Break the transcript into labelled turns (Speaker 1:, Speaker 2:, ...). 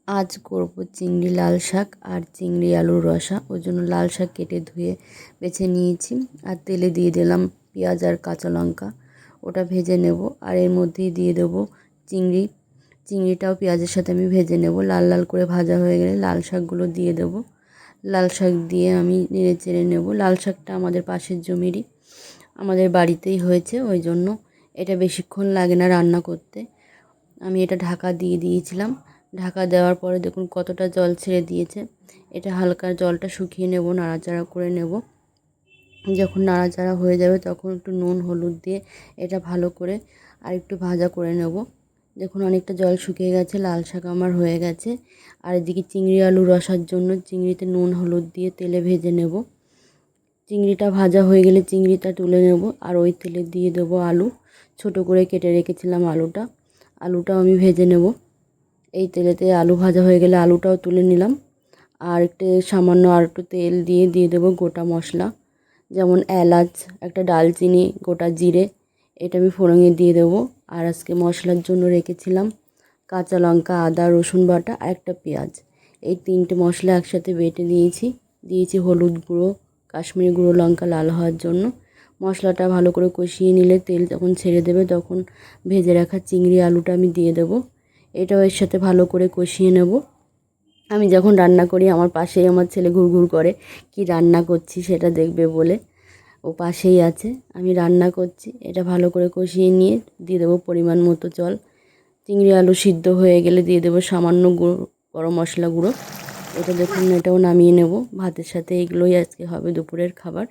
Speaker 1: আজ করব চিংড়ি লাল শাক আর চিংড়ি আলুর রসা। ওই জন্য লাল শাক কেটে ধুয়ে বেছে নিয়েছি আর তেলে দিয়ে দিলাম পেঁয়াজ আর কাঁচা লঙ্কা, ওটা ভেজে নেব। আর এর মধ্যেই দিয়ে দেবো চিংড়িটাও পেঁয়াজের সাথে আমি ভেজে নেব। লাল লাল করে ভাজা হয়ে গেলে লাল শাকগুলো দিয়ে দেবো। লাল শাক দিয়ে আমি নেড়ে চেড়ে নেব। লাল শাকটা আমাদের পাশের জমিরই, আমাদের বাড়িতেই হয়েছে, ওই জন্য এটা বেশিক্ষণ লাগে না রান্না করতে। আমি এটা ঢাকা দিয়ে দিয়েছিলাম। ঢাকা দেওয়ার পরে দেখুন কতটা জল ছেড়ে দিয়েছে। এটা হালকা জলটা শুকিয়ে নেব, নাড়াচাড়া করে নেব। যখন নাড়াচাড়া হয়ে যাবে তখন একটু নুন হলুদ দিয়ে এটা ভালো করে আর একটু ভাজা করে নেব। দেখুন অনেকটা জল শুকিয়ে গেছে, লাল শাক আমার হয়ে গেছে। আর এদিকে চিংড়ি আলু রসার জন্য চিংড়িতে নুন হলুদ দিয়ে তেলে ভেজে নেব। চিংড়িটা ভাজা হয়ে গেলে চিংড়িটা তুলে নেব আর ওই তেলে দিয়ে দেবো আলু। ছোট করে কেটে রেখেছিলাম আলুটাও আমি ভেজে নেব। এই তেলেতে আলু ভাজা হয়ে গেলে আলুটাও তুলে নিলাম। আর একটু সামান্য আর একটু তেল দিয়ে দেবো গোটা মশলা, যেমন এলাচ, একটা দারচিনি, গোটা জিরে, এটা আমি ফোড়নে দিয়ে দেবো। আর আজকে মশলার জন্য রেখেছিলাম কাঁচা লঙ্কা, আদা, রসুন বাটা আর একটা পেঁয়াজ। এই তিনটে মশলা একসাথে বেটে দিয়েছি হলুদ গুঁড়ো, কাশ্মীরি গুঁড়ো লঙ্কা লাল হওয়ার জন্য। মশলাটা ভালো করে কষিয়ে নিলে তেল যখন ছেড়ে দেবে তখন ভেজে রাখা চিংড়ি আলুটা আমি দিয়ে দেবো। এটাও এর সাথে ভালো করে কষিয়ে নেব। আমি যখন রান্না করি আমার পাশেই আমার ছেলে ঘুরঘুর করে, কি রান্না করছি সেটা দেখবে বলে। ও পাশেই আছে, আমি রান্না করছি। এটা ভালো করে কষিয়ে নিয়ে দিয়ে দেবো পরিমাণ মতো জল। চিংড়ি আলু সিদ্ধ হয়ে গেলে দিয়ে দেবো সামান্য গরম মশলা গুঁড়ো। এটা দেখুন, এটাও নামিয়ে নেব। ভাতের সাথে এগুলোই আজকে হবে দুপুরের খাবার।